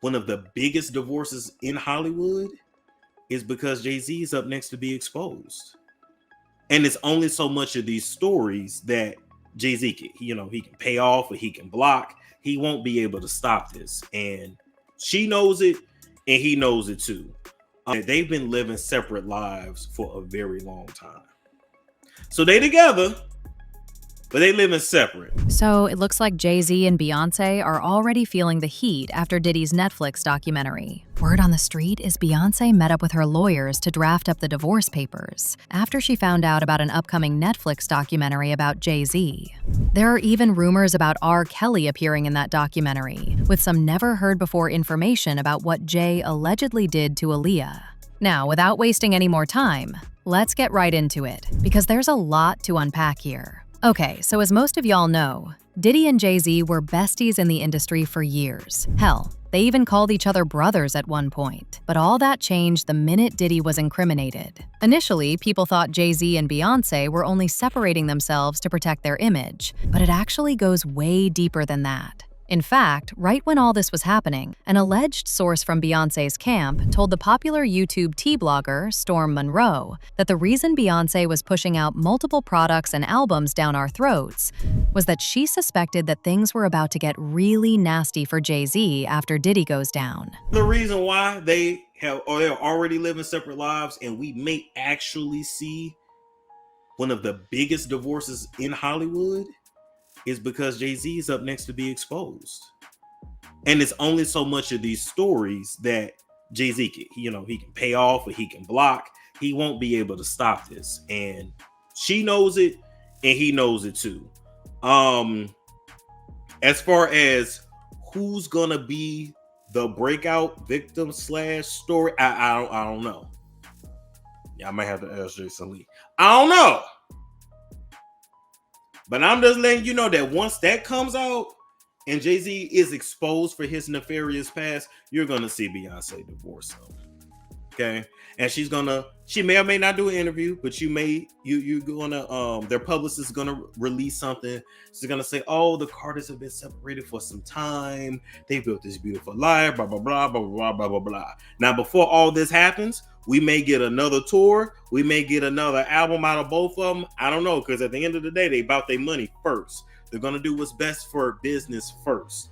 one of the biggest divorces in Hollywood is because Jay Z is up next to be exposed. And it's only so much of these stories that Jay Z can, he can pay off or he can block. He won't be able to stop this. And she knows it and he knows it too. They've been living separate lives for a very long time. So they together, but they living separate. So it looks like Jay Z and Beyonce are already feeling the heat after Diddy's Netflix documentary. Word on the street is Beyonce met up with her lawyers to draft up the divorce papers after she found out about an upcoming Netflix documentary about Jay Z. There are even rumors about R. Kelly appearing in that documentary, with some never-heard-before information about what Jay allegedly did to Aaliyah. Now, without wasting any more time, let's get right into it, because there's a lot to unpack here. Okay, so as most of y'all know, Diddy and Jay Z were besties in the industry for years. Hell, they even called each other brothers at one point. But all that changed the minute Diddy was incriminated. Initially, people thought Jay Z and Beyonce were only separating themselves to protect their image, but it actually goes way deeper than that. In fact, right when all this was happening, an alleged source from Beyonce's camp told the popular YouTube tea blogger, Storm Monroe, that the reason Beyonce was pushing out multiple products and albums down our throats was that she suspected that things were about to get really nasty for Jay Z after Diddy goes down. The reason why they're already living separate lives, and we may actually see one of the biggest divorces in Hollywood, is because Jay Z is up next to be exposed. And it's only so much of these stories that Jay Z can, he can pay off or he can block. He won't be able to stop this. And she knows it and he knows it too. As far as who's gonna be the breakout victim / story, I don't know. Yeah, I might have to ask Jason Lee. I don't know. But I'm just letting you know that once that comes out and Jay Z is exposed for his nefarious past, you're gonna see Beyonce divorce him. Okay, and she may or may not do an interview, but you're gonna their publicist is gonna release something. She's gonna say, "Oh, the Carters have been separated for some time. They built this beautiful life, blah blah blah blah blah blah blah blah." Now, before all this happens, we may get another tour. We may get another album out of both of them. I don't know, because at the end of the day, they about their money first. They're gonna do what's best for business first.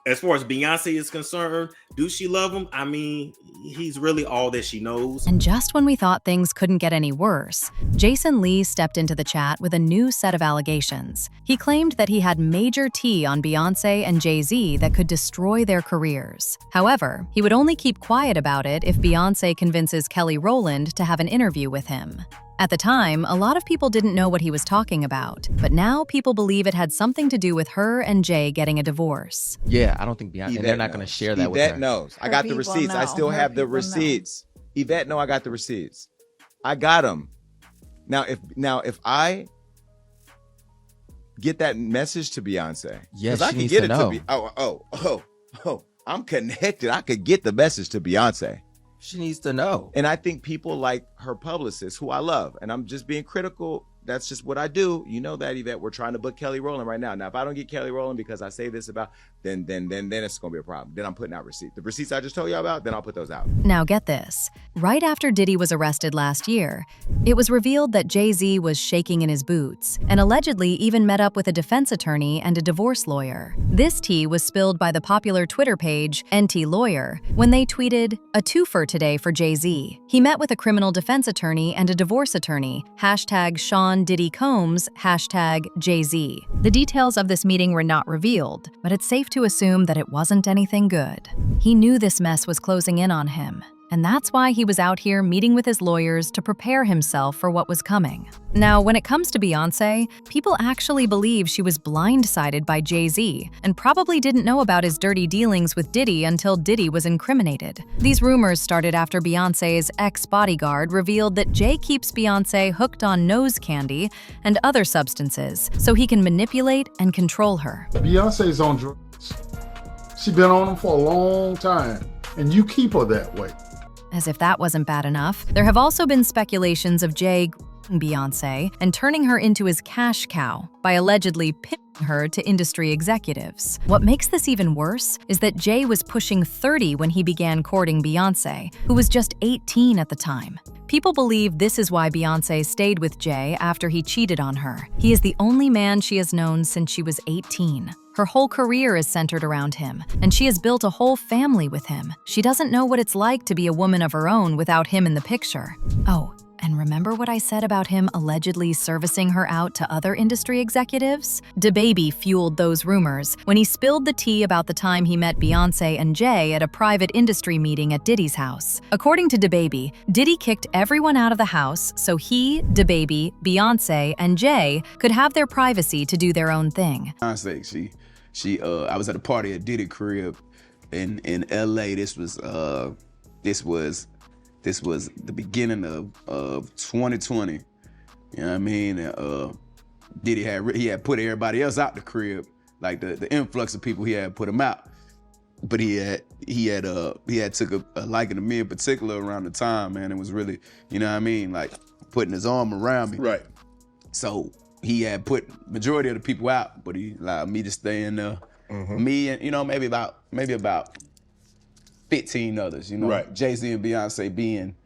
As far as Beyonce is concerned, do she love him? I mean, he's really all that she knows. And just when we thought things couldn't get any worse, Jason Lee stepped into the chat with a new set of allegations. He claimed that he had major tea on Beyonce and Jay Z that could destroy their careers. However, he would only keep quiet about it if Beyonce convinces Kelly Rowland to have an interview with him. At the time, a lot of people didn't know what he was talking about, but now people believe it had something to do with her and Jay getting a divorce. Yeah, I don't think Beyonce, and they're not going to share that with her. Yvette knows. I got the receipts. I still have the receipts. Yvette, no, I got the receipts. I got them. Now, if I get that message to Beyonce, yes, I can get it to I'm connected. I could get the message to Beyonce. She needs to know. And I think people like her publicist, who I love, and I'm just being critical. That's just what I do. You know that, Yvette. We're trying to book Kelly Rowland right now. Now, if I don't get Kelly Rowland because I say this about, then it's gonna be a problem. Then I'm putting out receipts. The receipts I just told you about, then I'll put those out. Now get this. Right after Diddy was arrested last year, it was revealed that Jay Z was shaking in his boots and allegedly even met up with a defense attorney and a divorce lawyer. This tea was spilled by the popular Twitter page NT Lawyer when they tweeted, "A twofer today for Jay Z. He met with a criminal defense attorney and a divorce attorney. #Sean Diddy Combs, #Jay Z. The details of this meeting were not revealed, but it's safe to assume that it wasn't anything good. He knew this mess was closing in on him, and that's why he was out here meeting with his lawyers to prepare himself for what was coming. Now, when it comes to Beyonce, people actually believe she was blindsided by Jay Z and probably didn't know about his dirty dealings with Diddy until Diddy was incriminated. These rumors started after Beyonce's ex-bodyguard revealed that Jay keeps Beyonce hooked on nose candy and other substances so he can manipulate and control her. Beyonce's on drugs. She's been on them for a long time, and you keep her that way. As if that wasn't bad enough, there have also been speculations of Jay Beyonce and turning her into his cash cow by allegedly pitching her to industry executives. What makes this even worse is that Jay was pushing 30 when he began courting Beyonce, who was just 18 at the time. People believe this is why Beyonce stayed with Jay after he cheated on her. He is the only man she has known since she was 18. Her whole career is centered around him, and she has built a whole family with him. She doesn't know what it's like to be a woman of her own without him in the picture. Oh, and remember what I said about him allegedly servicing her out to other industry executives? DaBaby fueled those rumors when he spilled the tea about the time he met Beyonce and Jay at a private industry meeting at Diddy's house. According to DaBaby, Diddy kicked everyone out of the house so he, DaBaby, Beyonce, and Jay could have their privacy to do their own thing. Beyonce, I was at a party at Diddy crib in LA. This was the beginning of 2020. You know what I mean? Diddy had put everybody else out the crib, like the influx of people he had put him out. But he had took a liking to me in particular around the time, man. It was really, you know what I mean, like putting his arm around me. Right. So he had put majority of the people out, but he allowed me to stay in there. Me and, you know, maybe about 15 others, you know, right. Jay Z and Beyonce being,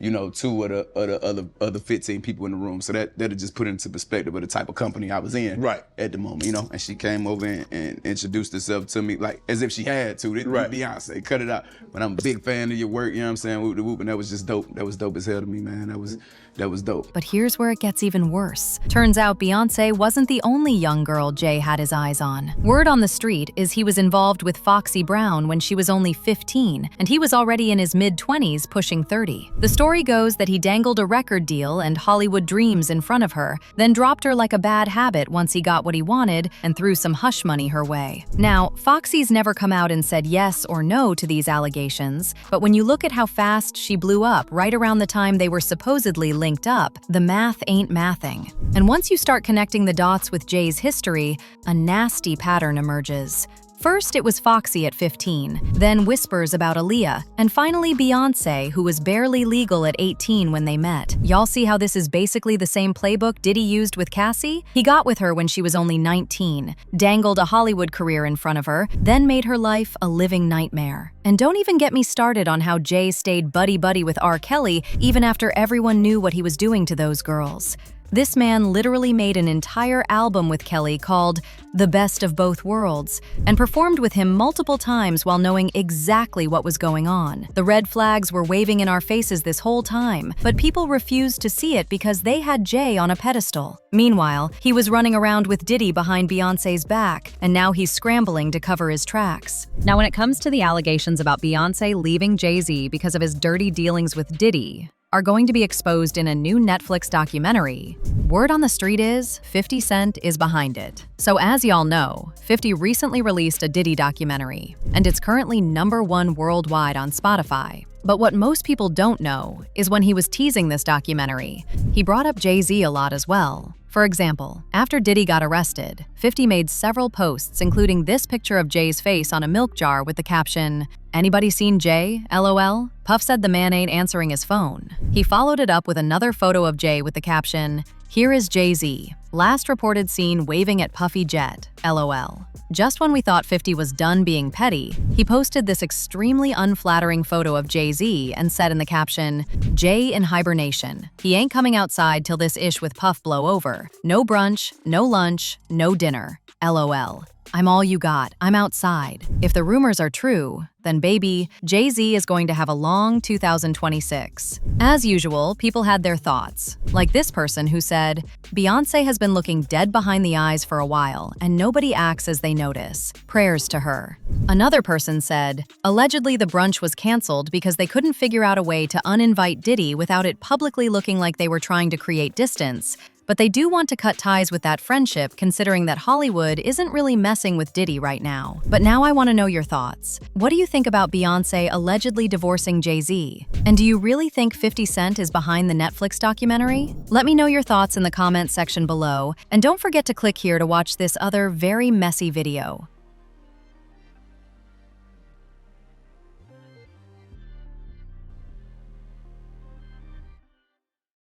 you know, two of the other 15 people in the room. So that'll just put into perspective of the type of company I was in right. at the moment, you know. And she came over and introduced herself to me like as if she had to. Right. Beyonce, cut it out. But I'm a big fan of your work, you know what I'm saying? Whoop de whoop, and that was just dope. That was dope as hell to me, man. That was dope. But here's where it gets even worse. Turns out Beyonce wasn't the only young girl Jay had his eyes on. Word on the street is he was involved with Foxy Brown when she was only 15, and he was already in his mid-20s pushing 30. The story goes that he dangled a record deal and Hollywood dreams in front of her, then dropped her like a bad habit once he got what he wanted and threw some hush money her way. Now, Foxy's never come out and said yes or no to these allegations, but when you look at how fast she blew up right around the time they were supposedly linked up, the math ain't mathing. And once you start connecting the dots with Jay's history, a nasty pattern emerges. First, it was Foxy at 15, then whispers about Aaliyah, and finally Beyonce, who was barely legal at 18 when they met. Y'all see how this is basically the same playbook Diddy used with Cassie? He got with her when she was only 19, dangled a Hollywood career in front of her, then made her life a living nightmare. And don't even get me started on how Jay stayed buddy-buddy with R. Kelly even after everyone knew what he was doing to those girls. This man literally made an entire album with Kelly called The Best of Both Worlds and performed with him multiple times while knowing exactly what was going on. The red flags were waving in our faces this whole time, but people refused to see it because they had Jay on a pedestal. Meanwhile, he was running around with Diddy behind Beyonce's back, and now he's scrambling to cover his tracks. Now, when it comes to the allegations about Beyonce leaving Jay Z because of his dirty dealings with Diddy, are going to be exposed in a new Netflix documentary. Word on the street is 50 Cent is behind it. So as y'all know, 50 recently released a Diddy documentary, and it's currently #1 worldwide on Spotify. But what most people don't know is when he was teasing this documentary, he brought up Jay Z a lot as well. For example, after Diddy got arrested, 50 made several posts including this picture of Jay's face on a milk jar with the caption, "Anybody seen Jay? LOL?" Puff said the man ain't answering his phone. He followed it up with another photo of Jay with the caption, "Here is Jay Z, last reported seen waving at Puffy Jet, LOL." Just when we thought 50 was done being petty, he posted this extremely unflattering photo of Jay Z and said in the caption, "Jay in hibernation. He ain't coming outside till this ish with Puff blow over. No brunch, no lunch, no dinner. LOL. I'm all you got. I'm outside." If the rumors are true, then baby, Jay Z is going to have a long 2026. As usual, people had their thoughts. Like this person who said, "Beyonce has been looking dead behind the eyes for a while, and nobody acts as they notice. Prayers to her." Another person said, "Allegedly the brunch was canceled because they couldn't figure out a way to uninvite Diddy without it publicly looking like they were trying to create distance. But they do want to cut ties with that friendship considering that Hollywood isn't really messing with Diddy right now." But now I want to know your thoughts. What do you think about Beyonce allegedly divorcing Jay Z? And do you really think 50 Cent is behind the Netflix documentary? Let me know your thoughts in the comments section below, and don't forget to click here to watch this other very messy video.